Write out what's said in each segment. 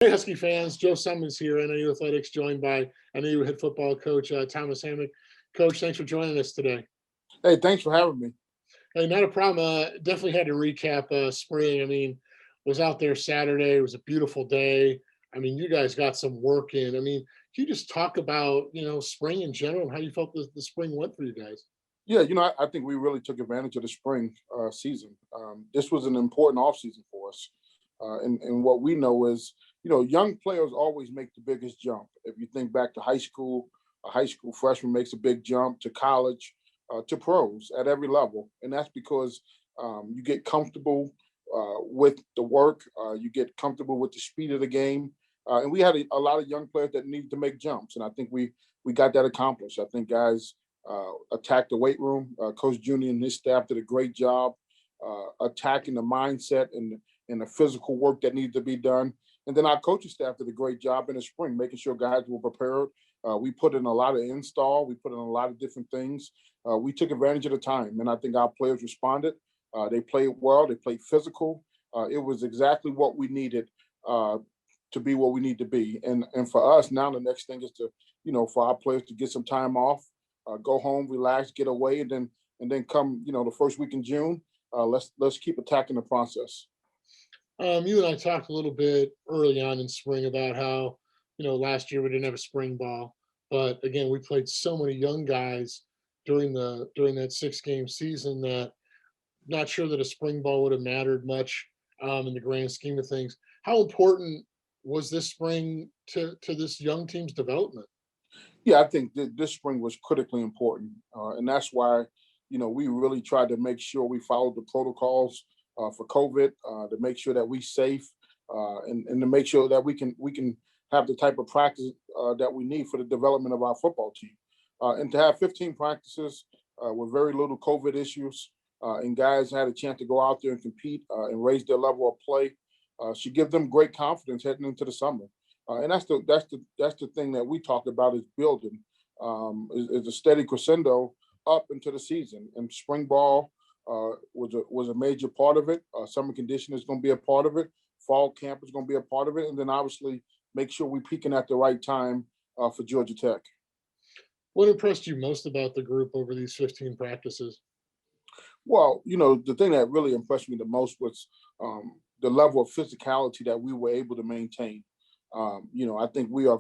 Hey, Husky fans, Joe Summons here, NIU Athletics, joined by NIU head football coach Thomas Hammock. Coach, thanks for joining us today. Hey, thanks for having me. Hey, not a problem. Definitely had to recap spring. I mean, was out there Saturday. It was a beautiful day. I mean, you guys got some work in. I mean, can you just talk about, spring in general and how you felt the spring went for you guys? Yeah, I think we really took advantage of the spring season. This was an important offseason for us. And what we know is, young players always make the biggest jump. If you think back to high school, a high school freshman makes a big jump to college, to pros at every level. And that's because you get comfortable with the work, you get comfortable with the speed of the game. And we had a lot of young players that needed to make jumps. And I think we got that accomplished. I think guys attacked the weight room. Coach Junior and his staff did a great job attacking the mindset and the physical work that needed to be done. And then our coaching staff did a great job in the spring, making sure guys were prepared. We put in a lot of install. We put in a lot of different things. We took advantage of the time, and I think our players responded. They played well. They played physical. It was exactly what we needed to be what we need to be. And for us now, the next thing is to, for our players to get some time off, go home, relax, get away, and then come, the first week in June. Let's keep attacking the process. You and I talked a little bit early on in spring about how, last year we didn't have a spring ball, but again, we played so many young guys during that 6-game season that not sure that a spring ball would have mattered much in the grand scheme of things. How important was this spring to this young team's development? Yeah, I think this spring was critically important, and that's why we really tried to make sure we followed the protocols for COVID, to make sure that we safe, and to make sure that we can have the type of practice that we need for the development of our football team, and to have 15 practices with very little COVID issues, and guys had a chance to go out there and compete and raise their level of play, should give them great confidence heading into the summer. And that's the thing that we talked about is building, is a steady crescendo up into the season. And spring ball was a major part of it. Summer conditioning is going to be a part of it. Fall camp is going to be a part of it, and then obviously make sure we're peaking at the right time for Georgia Tech. What impressed you most about the group over these 15 practices? Well, the thing that really impressed me the most was the level of physicality that we were able to maintain. I think we are,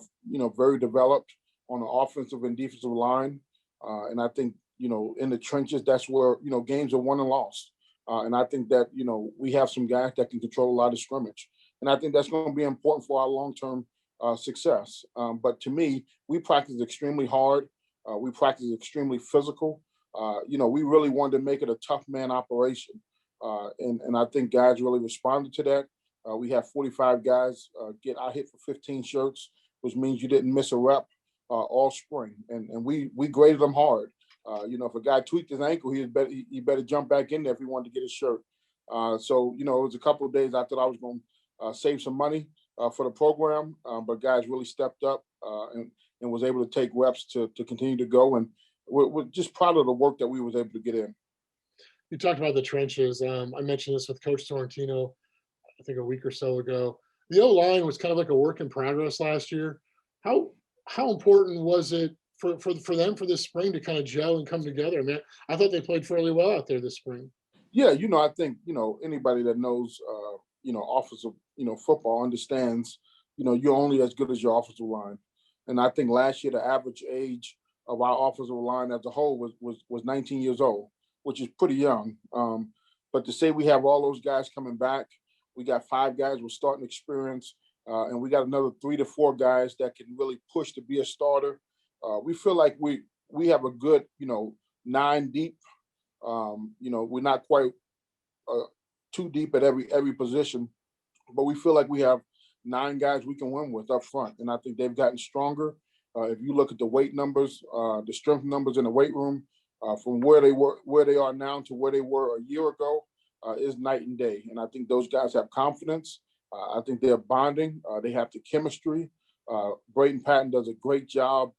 very developed on the offensive and defensive line. And I think, in the trenches, that's where, games are won and lost. And I think that, we have some guys that can control a lot of scrimmage. And I think that's going to be important for our long-term success. But to me, we practice extremely hard. We practice extremely physical. We really wanted to make it a tough man operation. And I think guys really responded to that. We have 45 guys get out hit for 15 shirts, which means you didn't miss a rep all spring. And we graded them hard. If a guy tweaked his ankle, he better jump back in there if he wanted to get his shirt. So it was a couple of days I thought I was going to save some money for the program, but guys really stepped up and was able to take reps to continue to go. And we're just proud of the work that we was able to get in. You talked about the trenches. I mentioned this with Coach Sorrentino, I think a week or so ago. The O-line was kind of like a work in progress last year. How important was it for them for this spring to kind of gel and come together? I mean, I thought they played fairly well out there this spring. Yeah, I think, anybody that knows, offensive, football understands, you're only as good as your offensive line. And I think last year, the average age of our offensive line as a whole was 19 years old, which is pretty young. But to say we have all those guys coming back, we got 5 guys with starting experience, and we got another 3 to 4 guys that can really push to be a starter. We feel like we have a good, 9 deep. We're not quite too deep at every position, but we feel like we have 9 guys we can win with up front, and I think they've gotten stronger. If you look at the weight numbers, the strength numbers in the weight room, from where they are now to where they were a year ago, is night and day. And I think those guys have confidence. I think they're bonding. They have the chemistry. Braden Patton does a great job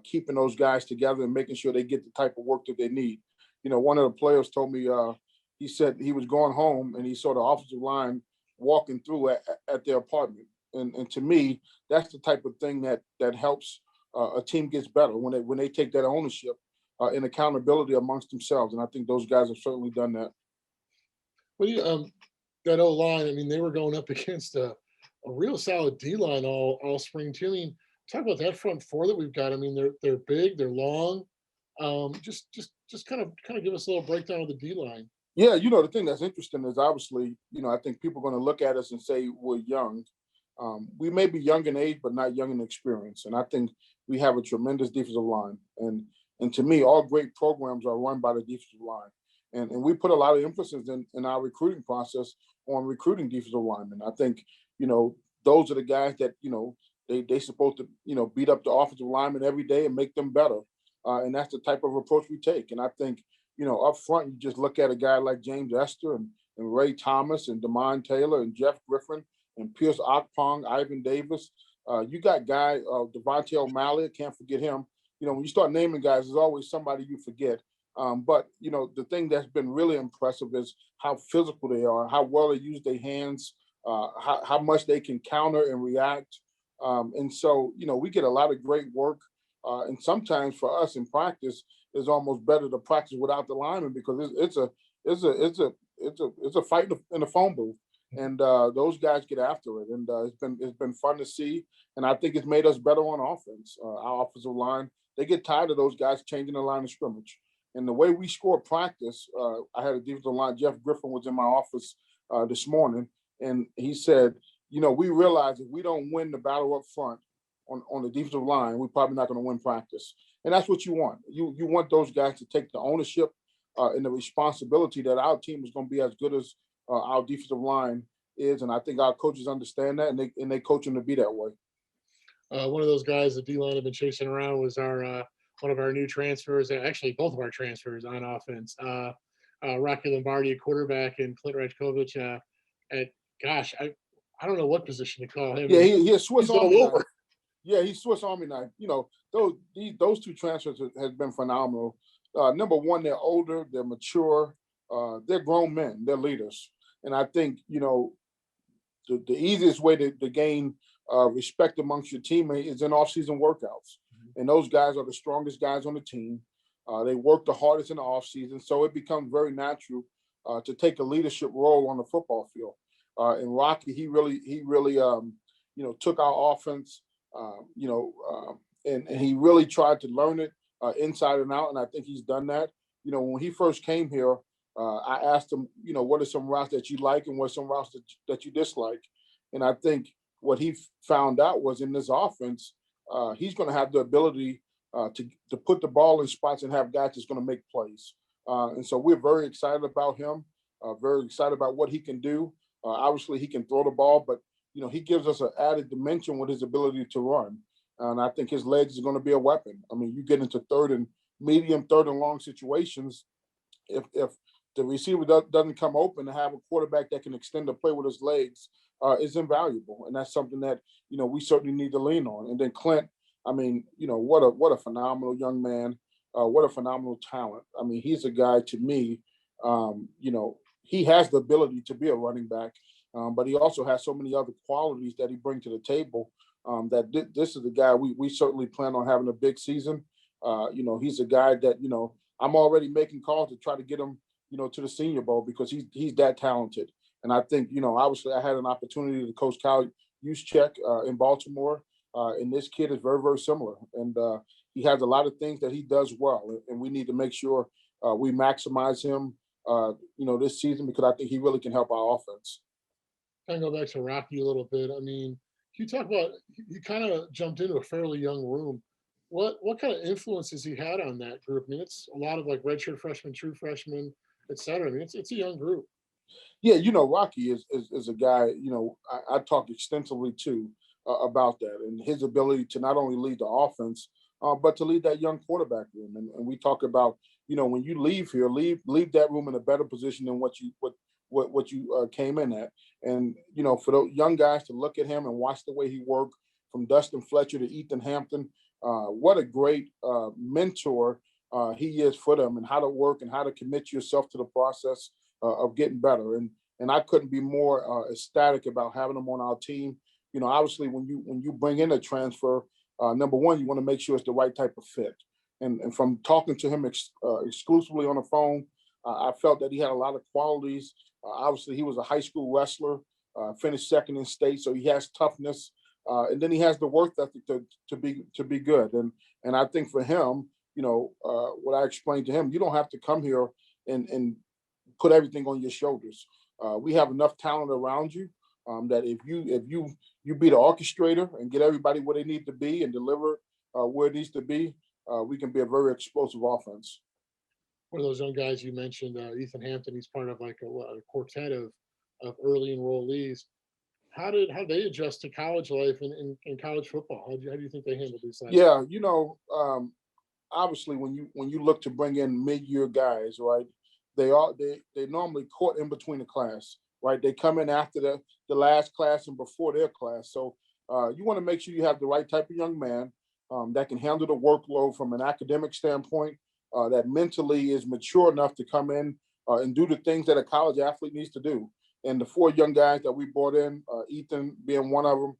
keeping those guys together and making sure they get the type of work that they need. One of the players told me, he said he was going home and he saw the offensive line walking through at their apartment. And to me, that's the type of thing that helps a team gets better when they take that ownership and accountability amongst themselves. And I think those guys have certainly done that. Well, that O line. I mean, they were going up against a real solid D line all spring too. I mean, talk about that front four that we've got. I mean, they're big, they're long. Just kind of give us a little breakdown of the D line. Yeah, the thing that's interesting is obviously, I think people are going to look at us and say we're young. We may be young in age, but not young in experience. And I think we have a tremendous defensive line. And to me, all great programs are run by the defensive line. And we put a lot of emphasis in our recruiting process on recruiting defensive linemen. I think, those are the guys that, they supposed to, beat up the offensive linemen every day and make them better. And that's the type of approach we take. And I think, up front, you just look at a guy like James Esther and Ray Thomas and Damon Taylor and Jeff Griffin and Pierce Akpong, Ivan Davis. You got guy, Devontae O'Malley, I can't forget him. When you start naming guys, there's always somebody you forget. But, the thing that's been really impressive is how physical they are, how well they use their hands, how much they can counter and react. And so, we get a lot of great work. And sometimes for us in practice, it's almost better to practice without the lineman because it's a fight in the phone booth, and those guys get after it, and it's been fun to see, and I think it's made us better on offense. Our offensive line, they get tired of those guys changing the line of scrimmage, and the way we score practice. I had a defensive line. Jeff Griffin was in my office this morning, and he said, we realize if we don't win the battle up front on the defensive line, we're probably not going to win practice. And that's what you want. You want those guys to take the ownership and the responsibility that our team is going to be as good as our defensive line is. And I think our coaches understand that, and they coach them to be that way. One of those guys the D line have been chasing around was our one of our new transfers, actually both of our transfers on offense. Rocky Lombardi, a quarterback, and Clint Rajkovic at I don't know what position to call him. Yeah, he's a Swiss Army knife. Over. Yeah, he's Swiss Army knife. Those two transfers has been phenomenal. Number one, they're older, they're mature, they're grown men, they're leaders, and I think the easiest way to gain respect amongst your teammates is in off-season workouts, and those guys are the strongest guys on the team. They work the hardest in the off-season, so it becomes very natural to take a leadership role on the football field. And Rocky, he really took our offense. And he really tried to learn it inside and out, and I think he's done that. When he first came here, I asked him, what are some routes that you like and what are some routes that you dislike? And I think what he found out was in this offense, he's going to have the ability to put the ball in spots and have guys that's going to make plays. And so we're very excited about him, very excited about what he can do. Obviously, he can throw the ball, but he gives us an added dimension with his ability to run. And I think his legs is going to be a weapon. I mean, you get into third and long situations. If the receiver doesn't come open, to have a quarterback that can extend the play with his legs is invaluable. And that's something that, we certainly need to lean on. And then Clint, I mean, what a phenomenal young man. What a phenomenal talent. I mean, he's a guy to me, he has the ability to be a running back. But he also has so many other qualities that he brings to the table that this is the guy we certainly plan on having a big season. He's a guy that, I'm already making calls to try to get him, to the Senior Bowl because he's that talented. And I think, obviously I had an opportunity to coach Kyle Juszczyk in Baltimore. And this kid is very, very similar. And he has a lot of things that he does well. And we need to make sure we maximize him, this season because I think he really can help our offense. Kind of go back to Rocky a little bit. I mean, can you talk about you kind of jumped into a fairly young room. What kind of influences he had on that group? I mean, it's a lot of like redshirt freshmen, true freshmen, et cetera. I mean, it's a young group. Yeah, Rocky is a guy. I talk extensively too about that and his ability to not only lead the offense, but to lead that young quarterback room. And we talk about when you leave here, leave that room in a better position than what you came in at. And, for those young guys to look at him and watch the way he worked from Dustin Fletcher to Ethan Hampton, what a great mentor he is for them and how to work and how to commit yourself to the process of getting better. And I couldn't be more ecstatic about having him on our team. Obviously when you bring in a transfer, number one, you want to make sure it's the right type of fit. And from talking to him exclusively on the phone, I felt that he had a lot of qualities. Obviously, he was a high school wrestler, finished second in state, so he has toughness, and then he has the work ethic to be good. And I think for him, what I explained to him, you don't have to come here and put everything on your shoulders. We have enough talent around you that if you be the orchestrator and get everybody where they need to be and deliver where it needs to be, we can be a very explosive offense. One of those young guys you mentioned, Ethan Hampton, he's part of like a quartet of early enrollees. How they adjust to college life and college football? How do you think they handle these last? Yeah, obviously when you look to bring in mid-year guys, right? They normally caught in between the class, right? They come in after the last class and before their class. So you want to make sure you have the right type of young man that can handle the workload from an academic standpoint, that mentally is mature enough to come in and do the things that a college athlete needs to do. And the four young guys that we brought in, Ethan being one of them,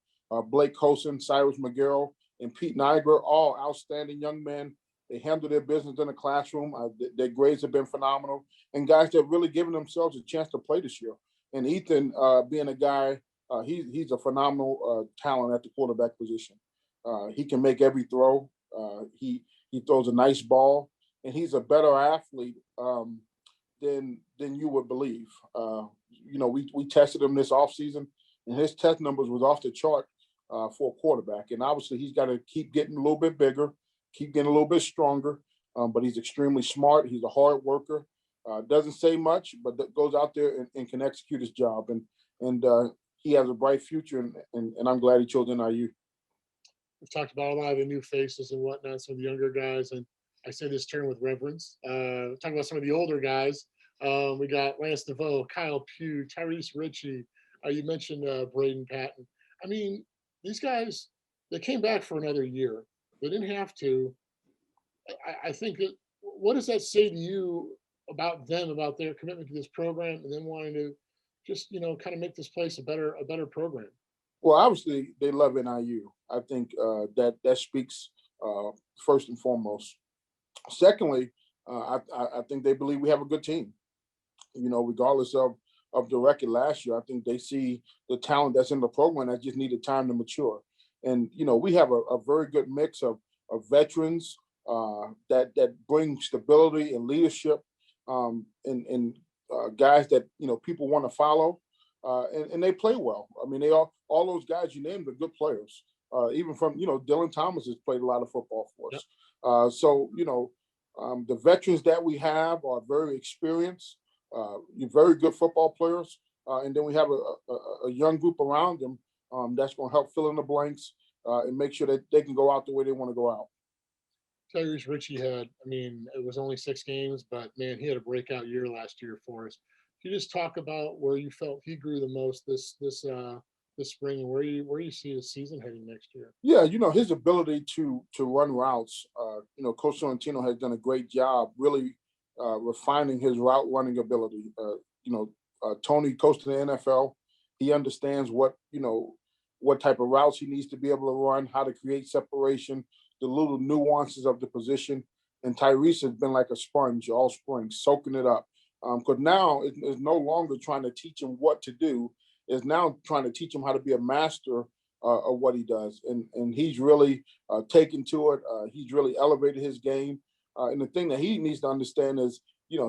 Blake Colson, Cyrus McGarrell, and Pete Niger, all outstanding young men. They handle their business in the classroom. Their grades have been phenomenal. And guys that have really given themselves a chance to play this year. And Ethan, being a guy, he's a phenomenal talent at the quarterback position. He can make every throw. He throws a nice ball, and he's a better athlete than you would believe. We tested him this offseason, and his test numbers was off the chart for a quarterback. And obviously, he's got to keep getting a little bit bigger, keep getting a little bit stronger. But he's extremely smart. He's a hard worker. Doesn't say much, but goes out there and can execute his job. And he has a bright future, and I'm glad he chose NIU. We've talked about a lot of the new faces and whatnot, some of the younger guys, and I say this term with reverence. Talking about some of the older guys, we got Lance DeVoe, Kyle Pugh, Tyrese Ritchie. You mentioned Braden Patton. I mean, these guys, they came back for another year. They didn't have to. I think that, what does that say to you about them, about their commitment to this program, and then wanting to just kind of make this place a better program? Well, obviously, they love NIU. I think that speaks first and foremost. Secondly, I think they believe we have a good team. Regardless of the record last year, I think they see the talent that's in the program that just needed time to mature. And we have a very good mix of veterans that bring stability and leadership, and guys that people want to follow, and they play well. I mean, they all those guys you named are good players. Even from Dylan Thomas has played a lot of football for Yep. us. So the veterans that we have are very experienced, very good football players, and then we have a young group around them that's going to help fill in the blanks and make sure that they can go out the way they want to go out. Tyrese Ritchie had, I mean, it was only 6 games, but man, he had a breakout year last year for us. Can you just talk about where you felt he grew the most this spring, and where you see his season heading next year? Yeah, his ability to run routes. Coach Sorrentino has done a great job really refining his route running ability. Tony coached in the NFL. He understands what type of routes he needs to be able to run, how to create separation, the little nuances of the position. And Tyrese has been like a sponge all spring, soaking it up. Because now it's no longer trying to teach him what to do, is now trying to teach him how to be a master of what he does. And he's really taken to it. He's really elevated his game. And the thing that he needs to understand is,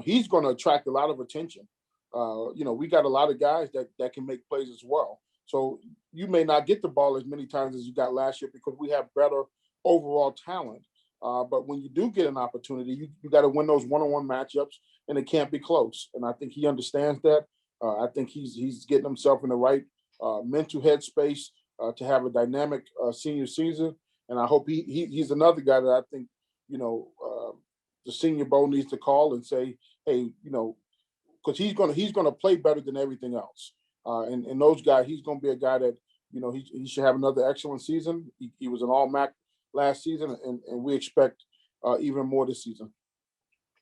he's going to attract a lot of attention. We got a lot of guys that can make plays as well. So you may not get the ball as many times as you got last year because we have better overall talent. But when you do get an opportunity, you got to win those one-on-one matchups, and it can't be close. And I think he understands that. I think he's getting himself in the right mental headspace to have a dynamic senior season. And I hope he's another guy that I think the Senior Bowl needs to call and say, hey, because he's gonna play better than everything else. And those guys, he's gonna be a guy that he should have another excellent season. He was an All-MAC last season, and we expect even more this season.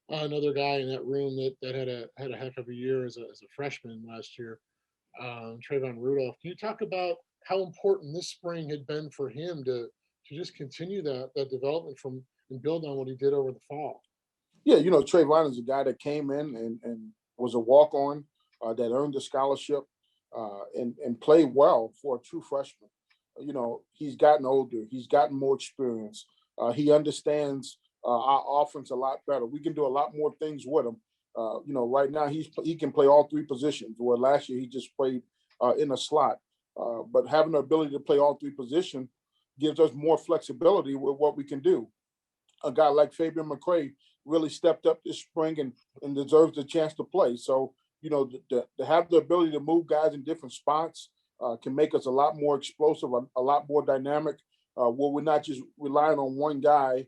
Another guy in that room that had a heck of a year as a freshman last year, Trayvon Rudolph. Can you talk about how important this spring had been for him to just continue that development from and build on what he did over the fall. Yeah, Trayvon is a guy that came in and was a walk on that earned a scholarship and played well for a true freshman. He's gotten older, he's gotten more experience. He understands our offense a lot better. We can do a lot more things with him. Right now he can play all three positions, where last year he just played in a slot. But having the ability to play all three positions gives us more flexibility with what we can do. A guy like Fabian McCray really stepped up this spring and deserves the chance to play. So, to have the ability to move guys in different spots can make us a lot more explosive, a lot more dynamic, where we're not just relying on one guy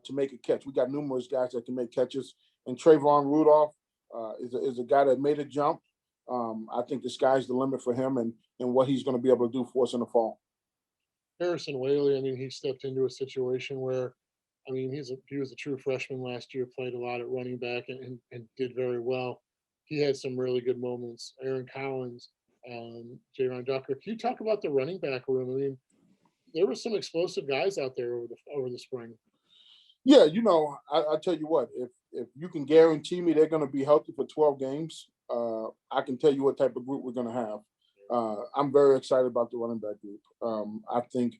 to make a catch. We got numerous guys that can make catches. And Trayvon Rudolph is a guy that made a jump. I think the sky's the limit for him and what he's going to be able to do for us in the fall. Harrison Whaley, I mean, he stepped into a situation where, I mean, he was a true freshman last year, played a lot at running back and did very well. He had some really good moments. Aaron Collins, Jaron Ducker. Can you talk about the running back room? I mean, there were some explosive guys out there over the spring. Yeah, I tell you what, if you can guarantee me they're going to be healthy for 12 games, I can tell you what type of group we're going to have. I'm very excited about the running back group. I think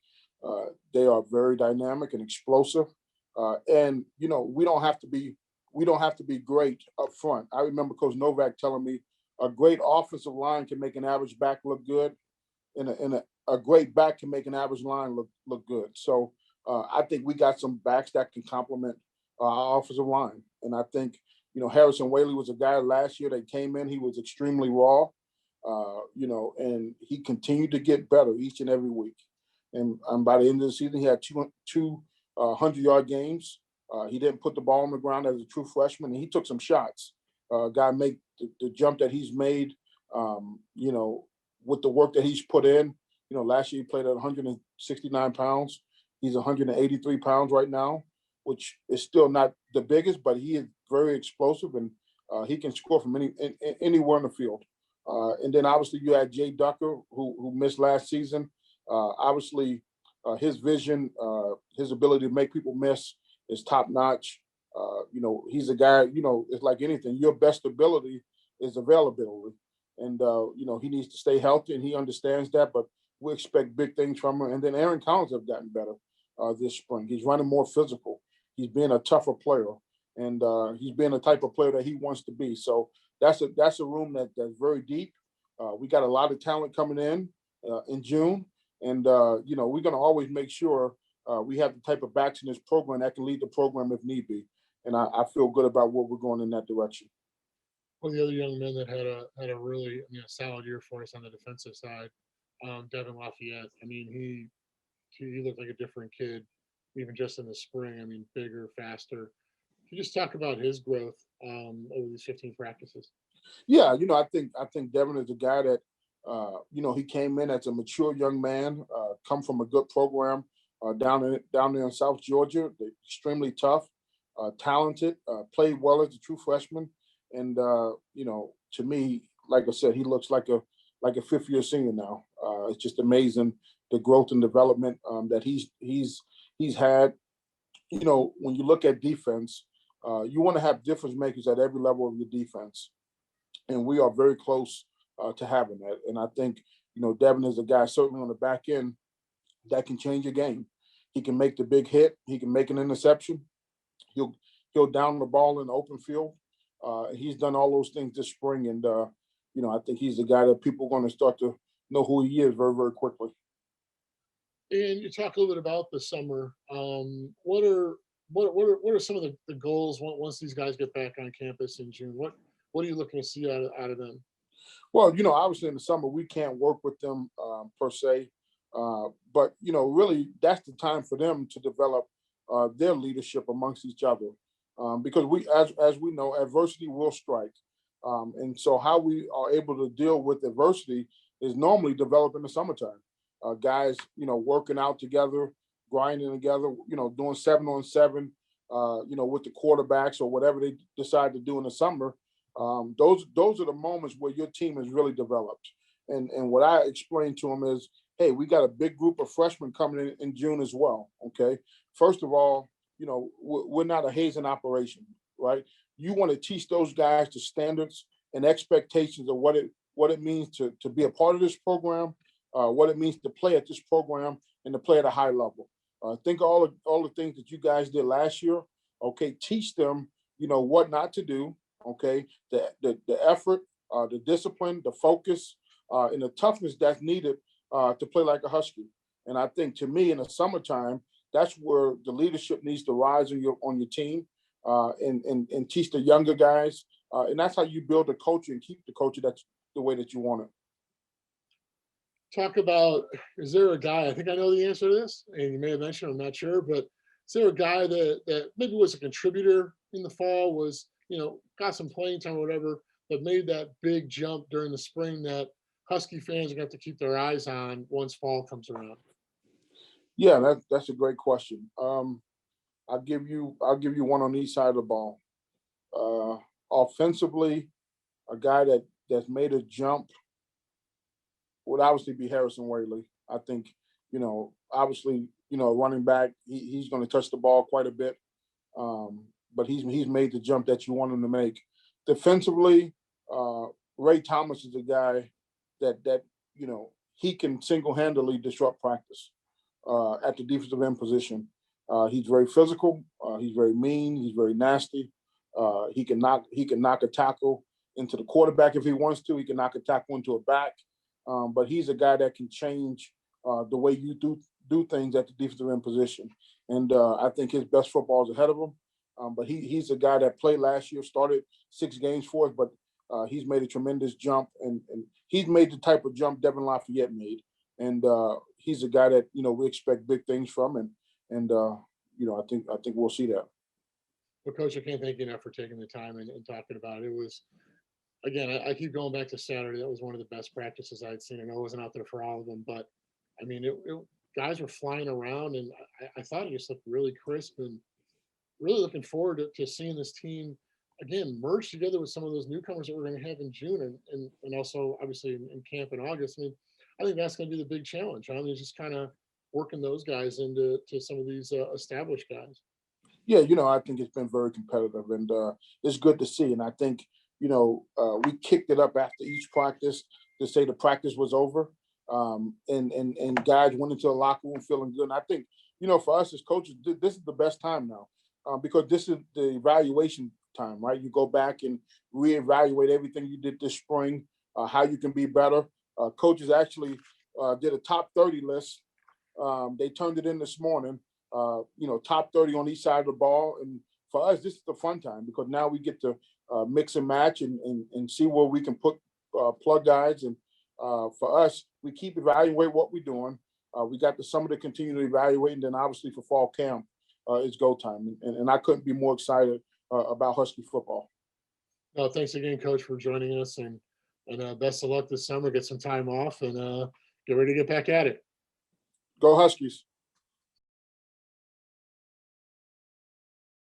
they are very dynamic and explosive, and we don't have to be great up front. I remember Coach Novak telling me a great offensive line can make an average back look good, and a great back can make an average line look good. So I think we got some backs that can complement our offensive line, and I think Harrison Whaley was a guy last year that came in. He was extremely raw. And he continued to get better each and every week. And by the end of the season, he had two 100-yard games. He didn't put the ball on the ground as a true freshman, and he took some shots. Guy make the jump that he's made, with the work that he's put in. Last year he played at 169 pounds. He's 183 pounds right now, which is still not the biggest, but he is very explosive, and he can score from anywhere in the field. And then obviously you had Jay Ducker, who missed last season. Obviously, his vision, his ability to make people miss is top notch. He's a guy. It's like anything. Your best ability is availability, and he needs to stay healthy, and he understands that. But we expect big things from him. And then Aaron Collins have gotten better this spring. He's running more physical. He's being a tougher player, and he's being the type of player that he wants to be. So that's a room that's very deep. We got a lot of talent coming in June, and we're going to always make sure we have the type of backs in this program that can lead the program if need be. And I feel good about where we're going in that direction. One of the other young men that had a really solid year for us on the defensive side, Devin Lafayette. I mean, he looked like a different kid, even just in the spring. I mean, bigger, faster. Can you just talk about his growth over these 15 practices? Yeah, I think Devin is a guy that he came in as a mature young man, come from a good program down there in South Georgia. They're extremely tough, talented, played well as a true freshman, and to me, like I said, he looks like a fifth-year senior now. It's just amazing the growth and development that he's had. When you look at defense, you want to have difference makers at every level of your defense, and we are very close to having that. And I think Devin is a guy certainly on the back end that can change a game. He can make the big hit. He can make an interception. He'll down the ball in the open field. He's done all those things this spring, and I think he's the guy that people are going to start to know who he is very, very quickly. And you talk a little bit about the summer. What are some of the goals once these guys get back on campus in June? What are you looking to see out of them? Well, obviously in the summer we can't work with them per se, but really that's the time for them to develop their leadership amongst each other, because as we know, adversity will strike, and so how we are able to deal with adversity is normally developed in the summertime. Guys, working out together, grinding together, doing 7-on-7, with the quarterbacks or whatever they decide to do in the summer. Those are the moments where your team is really developed. And what I explain to them is, hey, we got a big group of freshmen coming in June as well. Okay. First of all, we're not a hazing operation, right? You want to teach those guys the standards and expectations of what it means to be a part of this program, what it means to play at this program and to play at a high level. Think of all the things that you guys did last year. Okay, teach them, what not to do. Okay, the effort, the discipline, the focus, and the toughness that's needed to play like a Husky. And I think, to me, in the summertime, that's where the leadership needs to rise on your team, and teach the younger guys. And that's how you build a culture and keep the culture that's the way that you want it. Talk about, is there a guy, I think I know the answer to this, and you may have mentioned, I'm not sure, but is there a guy that maybe was a contributor in the fall, was, got some playing time or whatever, but made that big jump during the spring that Husky fans are going to have to keep their eyes on once fall comes around? Yeah, that's a great question. I'll give you one on each side of the ball. Offensively, a guy that's made a jump would obviously be Harrison Whaley. I think, obviously, running back, he's going to touch the ball quite a bit, but he's made the jump that you want him to make. Defensively, Ray Thomas is a guy that he can single-handedly disrupt practice at the defensive end position. He's very physical. He's very mean. He's very nasty. He can knock a tackle into the quarterback if he wants to. He can knock a tackle into a back. But he's a guy that can change the way you do things at the defensive end position. And I think his best football is ahead of him. But he's a guy that played last year, started 6 games for us, but he's made a tremendous jump, and he's made the type of jump Devin Lafayette made. And he's a guy that we expect big things from, and I think we'll see that. Well, Coach, I can't thank you enough for taking the time and talking about it. It was, again, I keep going back to Saturday. That was one of the best practices I'd seen. I know I wasn't out there for all of them, but I mean, guys were flying around, and I thought it just looked really crisp, and really looking forward to seeing this team again merge together with some of those newcomers that we're going to have in June, and also obviously in camp in August. I mean, I think that's going to be the big challenge. I mean, just kind of working those guys into some of these established guys. Yeah, I think it's been very competitive, and it's good to see. And I think, we kicked it up after each practice to say the practice was over, and guys went into the locker room feeling good. And I think, for us as coaches, this is the best time now, because this is the evaluation time, right? You go back and reevaluate everything you did this spring, how you can be better. Coaches actually did a top 30 list. They turned it in this morning. Top 30 on each side of the ball. And for us, this is the fun time, because now we get to mix and match and see where we can put plug guys. And for us, we keep evaluating what we're doing. We got the summer to continue to evaluate, and then obviously for fall camp, it's go time. And I couldn't be more excited about Husky football. No, thanks again, Coach, for joining us, and best of luck this summer. Get some time off, and get ready to get back at it. Go Huskies.